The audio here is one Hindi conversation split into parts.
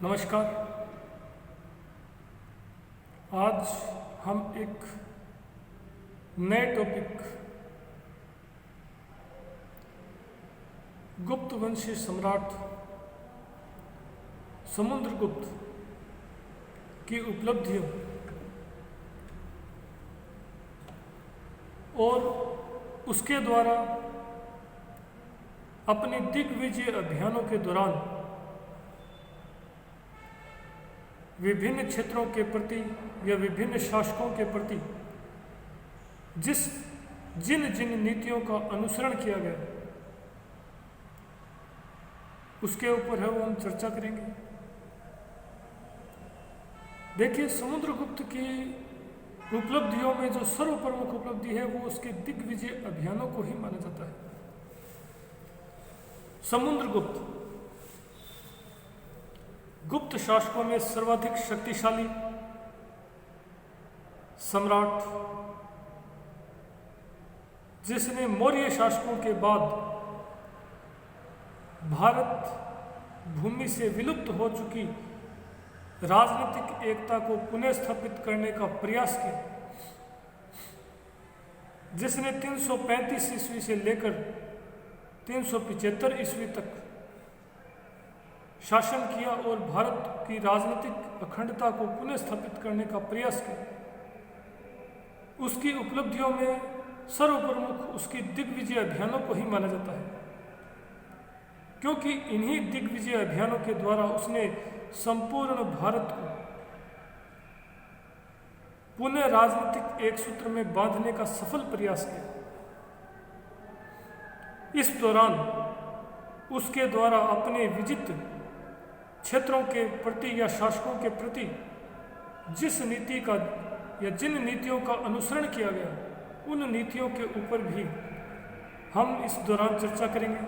नमस्कार। आज हम एक नए टॉपिक गुप्त वंशीय सम्राट समुद्रगुप्त की उपलब्धियों और उसके द्वारा अपने दिग्विजय अभियानों के दौरान विभिन्न क्षेत्रों के प्रति या विभिन्न शासकों के प्रति जिन जिन नीतियों का अनुसरण किया गया उसके ऊपर है वो हम चर्चा करेंगे। देखिए, समुद्रगुप्त की उपलब्धियों में जो सर्वप्रमुख उपलब्धि है वो उसके दिग्विजय अभियानों को ही माना जाता है। समुद्रगुप्त गुप्त शासकों में सर्वाधिक शक्तिशाली सम्राट, जिसने मौर्य शासकों के बाद भारत भूमि से विलुप्त हो चुकी राजनीतिक एकता को पुनः स्थापित करने का प्रयास किया, जिसने 335 ईस्वी से लेकर 375 ईस्वी तक शासन किया और भारत की राजनीतिक अखंडता को पुनः स्थापित करने का प्रयास किया। उसकी उपलब्धियों में सर्वप्रमुख उसकी दिग्विजय अभियानों को ही माना जाता है, क्योंकि इन्हीं दिग्विजय अभियानों के द्वारा उसने संपूर्ण भारत को पुनः राजनीतिक एक सूत्र में बांधने का सफल प्रयास किया। इस दौरान उसके द्वारा अपने विजित क्षेत्रों के प्रति या शासकों के प्रति जिस नीति का या जिन नीतियों का अनुसरण किया गया उन नीतियों के ऊपर भी हम इस दौरान चर्चा करेंगे।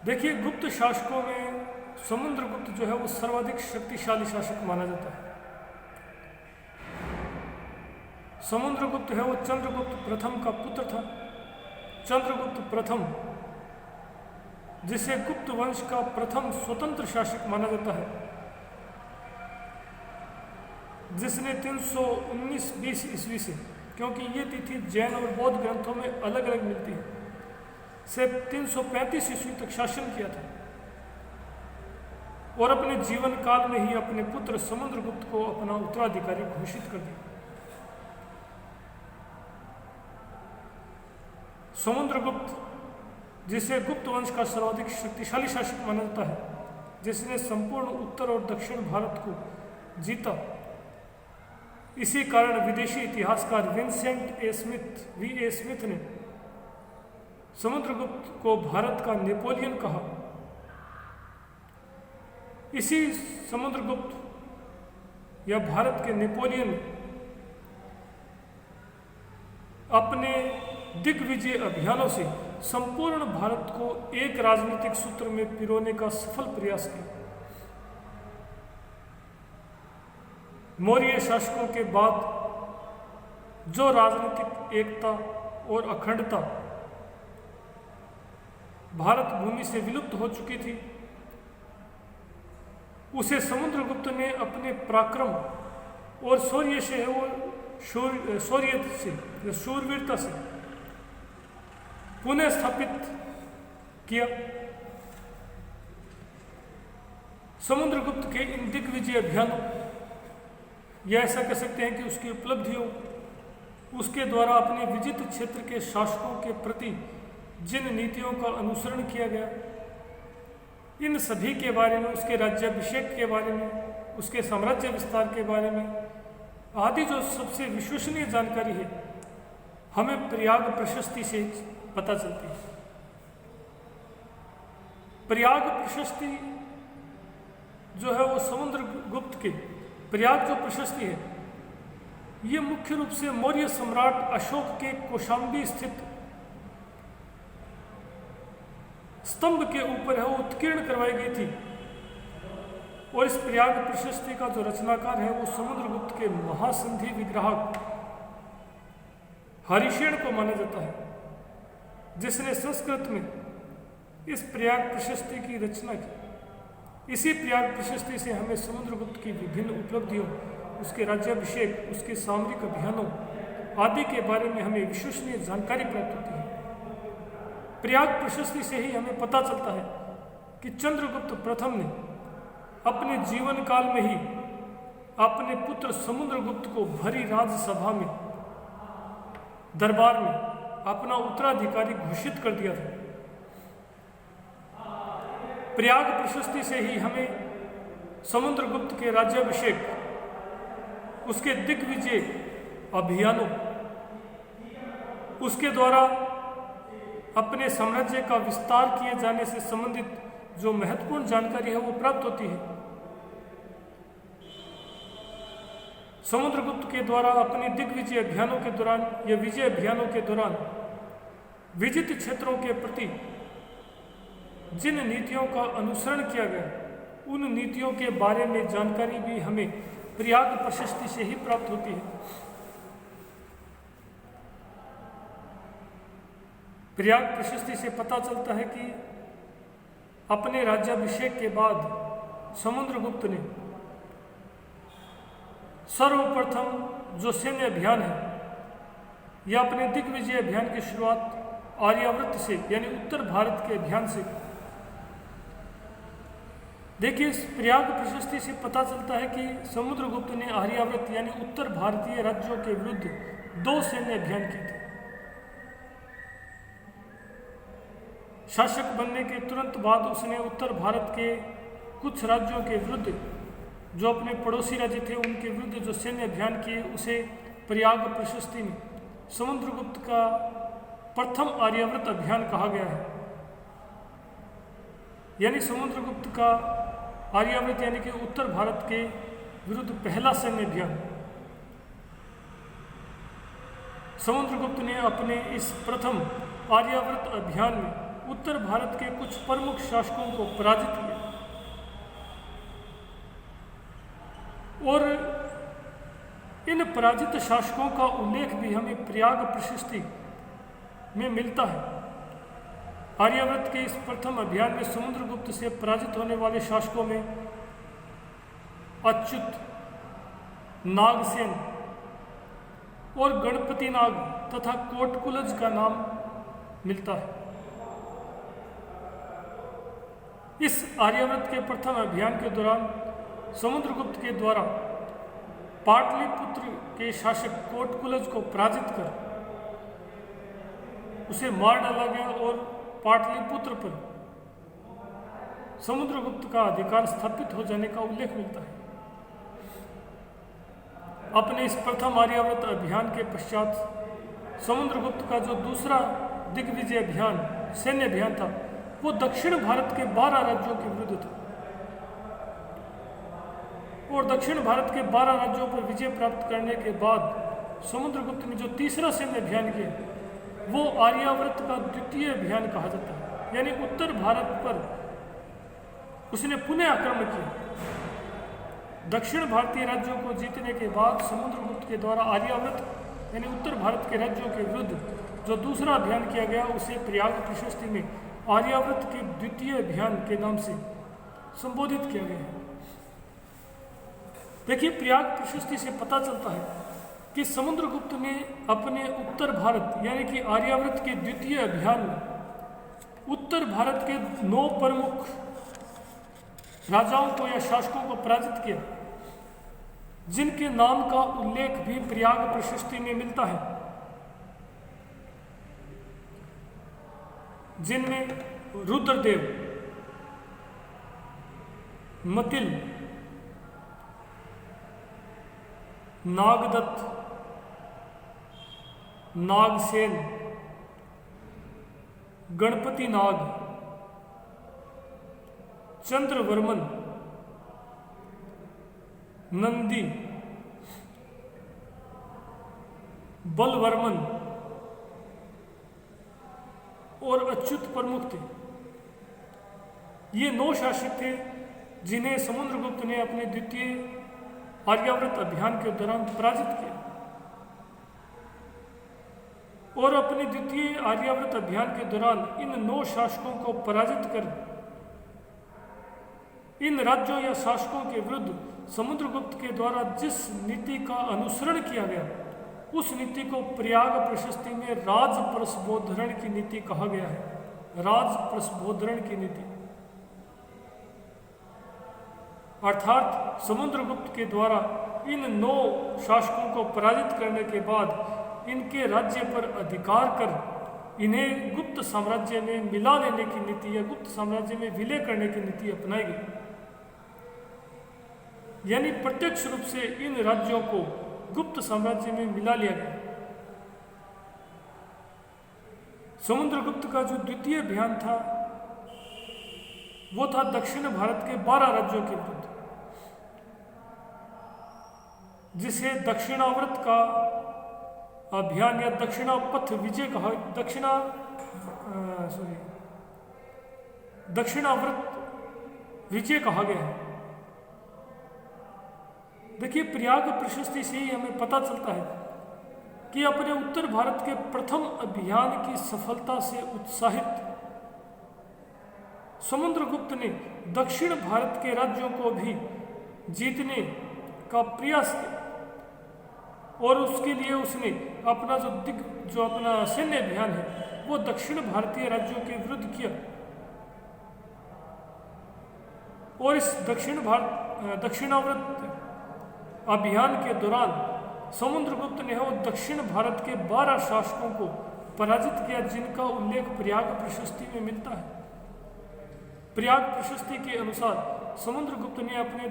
देखिए, गुप्त शासकों में समुद्रगुप्त जो है वो सर्वाधिक शक्तिशाली शासक माना जाता है। समुद्रगुप्त है वो चंद्रगुप्त प्रथम का पुत्र था। चंद्रगुप्त प्रथम, जिसे गुप्त वंश का प्रथम स्वतंत्र शासक माना जाता है, जिसने 319-20 ईस्वी से, क्योंकि ये तिथि जैन और बौद्ध ग्रंथों में अलग अलग मिलती है, से 335 ईस्वी तक शासन किया था और अपने जीवन काल में ही अपने पुत्र समुद्रगुप्त को अपना उत्तराधिकारी घोषित कर दिया। समुद्रगुप्त, जिसे गुप्त वंश का सर्वाधिक शक्तिशाली शासक माना जाता है, जिसने संपूर्ण उत्तर और दक्षिण भारत को जीता, इसी कारण विदेशी इतिहासकार विंसेंट ए स्मिथ ने समुद्रगुप्त को भारत का नेपोलियन कहा। इसी समुद्रगुप्त या भारत के नेपोलियन अपने दिग्विजय अभियानों से संपूर्ण भारत को एक राजनीतिक सूत्र में पिरोने का सफल प्रयास किया। मौर्य शासकों के बाद जो राजनीतिक एकता और अखंडता भारत भूमि से विलुप्त हो चुकी थी, उसे समुद्रगुप्त ने अपने पराक्रम और शौर्य से शूरवीरता से पुनः स्थापित किया। समुद्रगुप्त के इन दिग्विजय अभियानों या ऐसा कह सकते हैं कि उसकी उपलब्धियों, उसके द्वारा अपने विजित क्षेत्र के शासकों के प्रति जिन नीतियों का अनुसरण किया गया, इन सभी के बारे में, उसके राज्याभिषेक के बारे में, उसके साम्राज्य विस्तार के बारे में आदि जो सबसे विश्वसनीय जानकारी है, हमें प्रयाग प्रशस्ति से पता चलती है। प्रयाग प्रशस्ति जो है वो समुद्रगुप्त के प्रयाग जो प्रशस्ति है, ये मुख्य रूप से मौर्य सम्राट अशोक के कौशाम्बी स्थित स्तंभ के ऊपर है वो उत्कीर्ण करवाई गई थी। और इस प्रयाग प्रशस्ति का जो रचनाकार है वो समुद्रगुप्त के महासंधि विग्राहक हरिशेन को माना जाता है, जिसने संस्कृत में इस प्रयाग प्रशस्ति की रचना की। इसी प्रयाग प्रशस्ति से हमें समुद्रगुप्त की विभिन्न उपलब्धियों, उसके राज्याभिषेक, उसके सामरिक अभियानों आदि के बारे में हमें विश्वसनीय जानकारी प्राप्त होती है। प्रयाग प्रशस्ति से ही हमें पता चलता है कि चंद्रगुप्त प्रथम ने अपने जीवन काल में ही अपने पुत्र समुद्रगुप्त को भरी राजसभा में, दरबार में अपना उत्तराधिकारी घोषित कर दिया था। प्रयाग प्रशस्ति से ही हमें समुद्रगुप्त के राज्याभिषेक, उसके दिग्विजय अभियानों, उसके द्वारा अपने साम्राज्य का विस्तार किए जाने से संबंधित जो महत्वपूर्ण जानकारी है वो प्राप्त होती है। समुद्रगुप्त के द्वारा अपने दिग्विजय अभियानों के दौरान या विजय अभियानों के दौरान विजित क्षेत्रों के प्रति जिन नीतियों का अनुसरण किया गया, उन नीतियों के बारे में जानकारी भी हमें प्रयाग प्रशस्ति से ही प्राप्त होती है। प्रयाग प्रशस्ति से पता चलता है कि अपने राज्याभिषेक के बाद समुद्रगुप्त ने सर्वप्रथम जो सैन्य अभियान है या अपने दिग्विजय अभियान की शुरुआत आर्यावर्त से यानी उत्तर भारत के अभियान से। देखिए, इस प्रयाग प्रशस्ति से पता चलता है कि समुद्रगुप्त ने आर्यावर्त यानी उत्तर भारतीय राज्यों के विरुद्ध 2 सैन्य अभियान किए थे। शासक बनने के तुरंत बाद उसने उत्तर भारत के कुछ राज्यों के विरुद्ध, जो अपने पड़ोसी राज्य थे, उनके विरुद्ध जो सैन्य अभियान किए, उसे प्रयाग प्रशस्ति में समुद्रगुप्त का प्रथम आर्यावर्त अभियान कहा गया है। यानी समुद्रगुप्त का आर्यावर्त यानी कि उत्तर भारत के विरुद्ध पहला सैन्य अभियान। समुद्रगुप्त ने अपने इस प्रथम आर्यावर्त अभियान में उत्तर भारत के कुछ प्रमुख शासकों को पराजित किया और इन पराजित शासकों का उल्लेख भी हमें प्रयाग प्रशस्ति में मिलता है। आर्यावर्त के इस प्रथम अभियान में समुद्रगुप्त से पराजित होने वाले शासकों में अच्युत, नागसेन और गणपति नाग तथा कोटकुलज का नाम मिलता है। इस आर्यावर्त के प्रथम अभियान के दौरान समुद्रगुप्त के द्वारा पाटलिपुत्र के शासक कोटकुलज को पराजित कर उसे मार डाला गया और पाटलिपुत्र पर समुद्रगुप्त का अधिकार स्थापित हो जाने का उल्लेख मिलता है। अपने इस प्रथम आर्यावर्त अभियान के पश्चात समुद्रगुप्त का जो दूसरा दिग्विजय अभियान, सैन्य अभियान था, वो दक्षिण भारत के 12 राज्यों के विरुद्ध था और दक्षिण भारत के 12 राज्यों पर विजय प्राप्त करने के बाद समुद्रगुप्त ने जो तीसरा सैन्य अभियान किया, वो आर्यावर्त का द्वितीय अभियान कहा जाता है। यानी उत्तर भारत पर उसने पुनः आक्रमण किया। दक्षिण भारतीय राज्यों को जीतने के बाद समुद्रगुप्त के द्वारा आर्यावर्त यानी उत्तर भारत के राज्यों के विरुद्ध जो दूसरा अभियान किया गया, उसे प्रयाग प्रशस्ति में आर्यावर्त के द्वितीय अभियान के नाम से संबोधित किया गया है। देखिए, प्रयाग प्रशस्ति से पता चलता है कि समुद्रगुप्त ने अपने उत्तर भारत यानी कि आर्यावर्त के द्वितीय अभियान में उत्तर भारत के 9 प्रमुख राजाओं को या शासकों को पराजित किया, जिनके नाम का उल्लेख भी प्रयाग प्रशस्ति में मिलता है, जिनमें रुद्रदेव, मतिल, नागदत्त, नागसेन, गणपति नाग, चंद्रवर्मन, नंदी, बलवर्मन और अच्युत प्रमुख थे। ये 9 शासक थे जिन्हें समुद्रगुप्त ने अपने द्वितीय आर्यावर्त अभियान के दौरान पराजित किया। और अपने द्वितीय आर्यावर्त अभियान के दौरान इन 9 शासकों को पराजित कर इन राज्यों या शासकों के विरुद्ध समुद्रगुप्त के द्वारा जिस नीति का अनुसरण किया गया उस नीति को प्रयाग प्रशस्ति में राज प्रस्बोधरण की नीति कहा गया है। राज प्रस्बोधरण की नीति अर्थात समुद्रगुप्त के द्वारा इन 9 शासकों को पराजित करने के बाद इनके राज्य पर अधिकार कर इन्हें गुप्त साम्राज्य में मिला लेने की नीति या गुप्त साम्राज्य में विलय करने की नीति अपनाई गई। यानी प्रत्यक्ष रूप से इन राज्यों को गुप्त साम्राज्य में मिला लिया गया। समुद्रगुप्त का जो द्वितीय अभियान था वो था दक्षिण भारत के 12 राज्यों के विरुद्ध, जिसे दक्षिणावर्त का अभियान या दक्षिणापथ विजय कहा, दक्षिणावर्त विजय कहा गया है। देखिए, प्रयाग प्रशस्ति से ही हमें पता चलता है कि अपने उत्तर भारत के प्रथम अभियान की सफलता से उत्साहित समुद्रगुप्त ने दक्षिण भारत के राज्यों को भी जीतने का प्रयास किया और उसके लिए उसने अपना जो अपना सैन्य अभियान है वो दक्षिण भारतीय राज्यों के विरुद्ध किया। और इस दक्षिणावर्त अभियान के दौरान समुद्रगुप्त ने वो दक्षिण भारत के 12 शासकों को पराजित किया जिनका उल्लेख प्रयाग प्रशस्ति में मिलता है। प्रयाग प्रशस्ति के अनुसार समुद्रगुप्त ने अपने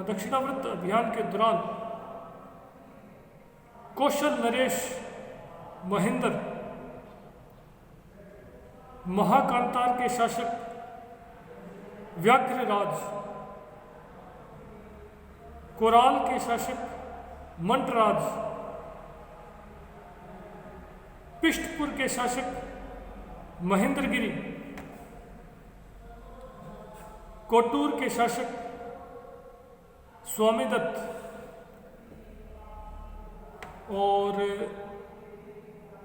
दक्षिणावर्त अभियान के दौरान कौशल नरेश महेंद्र, महाकांतार के शासक व्याघ्रराज, कोराल के शासक मंटराज, पिष्टपुर के शासक महेंद्रगिरी, कोटूर के शासक स्वामीदत्त और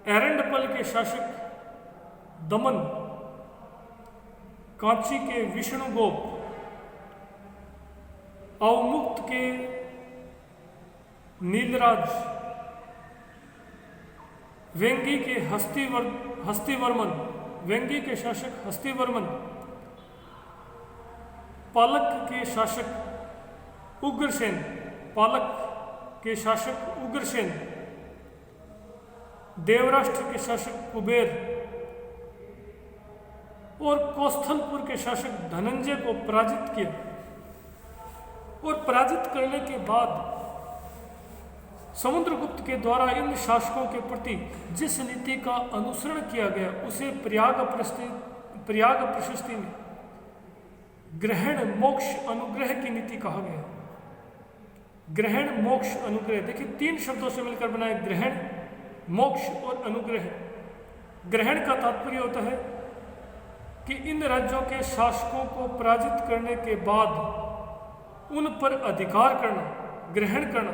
एरंडपल के शासक दमन, कांची के विष्णुगोप, अवमुक्त के नीलराज, वेंगी के हस्तिवर्मन, वेंगी के शासक हस्तिवर्मन, पालक के शासक उग्रसेन, पालक के शासक उग्रसेन, देवराष्ट्र के शासक कुबेर और कौस्थलपुर के शासक धनंजय को पराजित किया। और पराजित करने के बाद समुद्रगुप्त के द्वारा इन शासकों के प्रति जिस नीति का अनुसरण किया गया उसे प्रयाग प्रशस्ति में ग्रहण मोक्ष अनुग्रह की नीति कहा गया। ग्रहण मोक्ष अनुग्रह, देखिए 3 शब्दों से मिलकर बना है, ग्रहण मोक्ष और अनुग्रह। ग्रहण का तात्पर्य होता है कि इन राज्यों के शासकों को पराजित करने के बाद उन पर अधिकार करना, ग्रहण करना।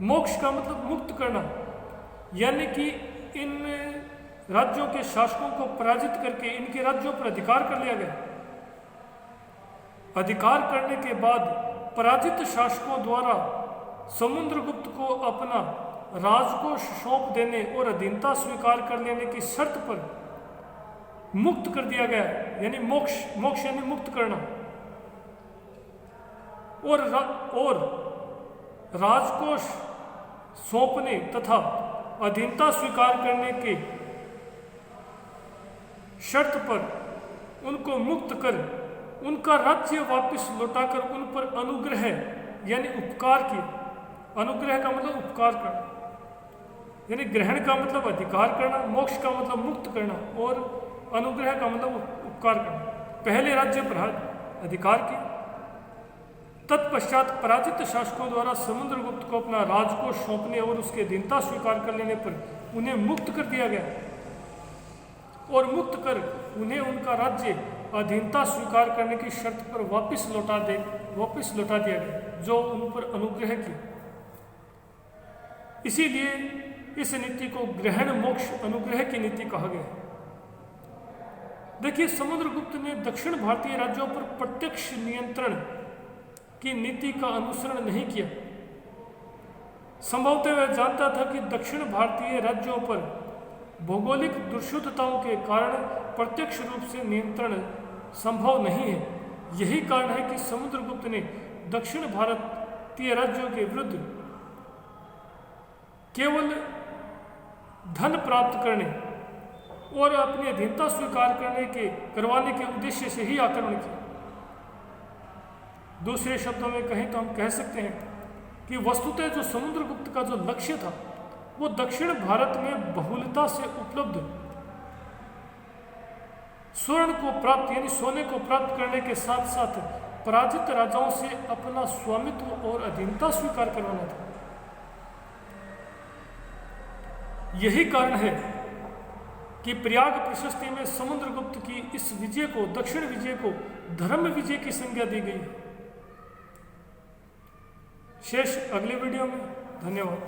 मोक्ष का मतलब मुक्त करना, यानी कि इन राज्यों के शासकों को पराजित करके इनके राज्यों पर अधिकार कर लिया गया। अधिकार करने के बाद पराजित शासकों द्वारा समुद्रगुप्त को अपना राजकोष सौंप देने और अधीनता स्वीकार कर लेने की शर्त पर मुक्त कर दिया गया, यानी मोक्ष यानी मुक्त करना। और राजकोष सौंपने तथा अधीनता स्वीकार करने के शर्त पर उनको मुक्त कर उनका राज्य वापस लौटाकर उन पर अनुग्रह यानी उपकार किया। अनुग्रह का मतलब उपकार करना, यानी ग्रहण का मतलब अधिकार करना, मोक्ष का मतलब मुक्त करना और अनुग्रह का मतलब उपकार करना। पहले राज्य पर अधिकार किया, तत्पश्चात पराजित शासकों द्वारा समुद्रगुप्त को अपना राजकोष सौंपने और उसके अधीनता स्वीकार कर लेने पर उन्हें मुक्त कर दिया गया और मुक्त कर उन्हें उनका राज्य अधीनता स्वीकार करने की शर्त पर वापस लौटा दिया गया जो उन पर अनुग्रह किया। इसीलिए इस नीति को ग्रहण मोक्ष अनुग्रह की नीति कहा गया है। देखिए, समुद्रगुप्त ने दक्षिण भारतीय राज्यों पर प्रत्यक्ष नियंत्रण की नीति का अनुसरण नहीं किया। संभवतः वह जानता था कि दक्षिण भारतीय राज्यों पर भौगोलिक दुर्शुद्धताओं के कारण प्रत्यक्ष रूप से नियंत्रण संभव नहीं है। यही कारण है कि समुद्रगुप्त ने दक्षिण भारतीय राज्यों के विरुद्ध केवल धन प्राप्त करने और अपनी अधीनता स्वीकार करवाने के उद्देश्य से ही आक्रमण किया। दूसरे शब्दों में कहें तो हम कह सकते हैं कि वस्तुतः जो समुद्रगुप्त का जो लक्ष्य था वो दक्षिण भारत में बहुलता से उपलब्ध स्वर्ण को प्राप्त यानी सोने को प्राप्त करने के साथ साथ पराजित राजाओं से अपना स्वामित्व और अधीनता स्वीकार करवाना था। यही कारण है कि प्रयाग प्रशस्ति में समुद्रगुप्त की इस विजय को, दक्षिण विजय को धर्म विजय की संज्ञा दी गई है। शेष अगले वीडियो में। धन्यवाद।